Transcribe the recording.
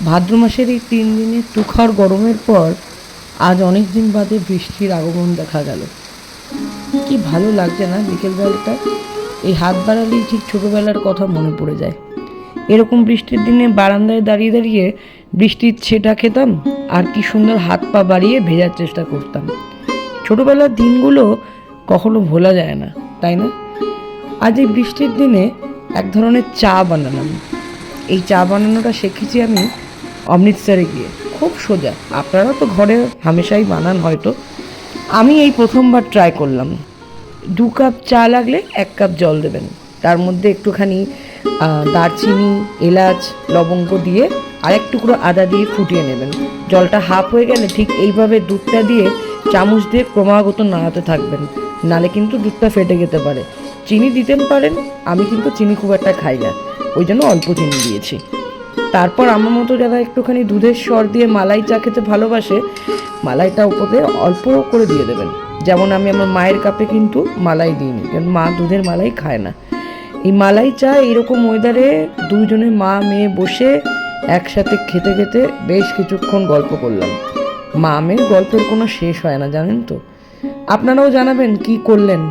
ভাদ্র মাসের এই 3 দিনে তুষার গরমের পর আজ অনেক দিন বাদে বৃষ্টির আগমন দেখা গেল। কি ভালো লাগছে না বিকেলবেলাটা। এই হাত বাড়ালেই ঠিক ছোটোবেলার কথা মনে পড়ে যায়। এরকম বৃষ্টির দিনে বারান্দায় দাঁড়িয়ে দাঁড়িয়ে বৃষ্টির ছেটা খেতাম আর কি সুন্দর হাত পা বাড়িয়ে ভেজার চেষ্টা করতাম। ছোটোবেলার দিনগুলো কখনো ভোলা যায় না, তাই না? আজ এই বৃষ্টির দিনে এক ধরনের চা বানালাম। এই চা বানানোটা শিখেছি আমি অমৃতসরে গিয়ে। খুব সোজা, আপনারা তো ঘরে হামেশাই বানান হয়তো, আমি এই প্রথমবার ট্রাই করলাম। 2 কাপ চা লাগলে 1 কাপ জল দেবেন, তার মধ্যে একটুখানি দারচিনি, এলাচ, লবঙ্গ দিয়ে আর এক টুকরো আদা দিয়ে ফুটিয়ে নেবেন। জলটা হাফ হয়ে গেলে ঠিক এইভাবে দুধটা দিয়ে চামচ দিয়ে ক্রমাগত নাড়াতে থাকবেন, নালে কিন্তু দুধটা ফেটে যেতে পারে। চিনি দিতেন পারেন, আমি কিন্তু চিনি খুব একটা খাই না, ওই জন্য অল্প চিনি দিয়েছি। তারপর আমার মতো যারা একটুখানি দুধের স্বর দিয়ে মালাই চা খেতে ভালোবাসে, মালাইটা উপরে অল্প করে দিয়ে দেবেন। যেমন আমি আমার মায়ের কাপে কিন্তু মালাই দিইনি, কারণ মা দুধের মালাই খায় না। এই মালাই চা এরকম ওয়েদারে দুজনে মা মেয়ে বসে একসাথে খেতে খেতে বেশ কিছুক্ষণ গল্প করলাম। মা মেয়ের গল্পের কোনো শেষ হয় না, জানেন তো। আপনারাও জানাবেন কি করলেন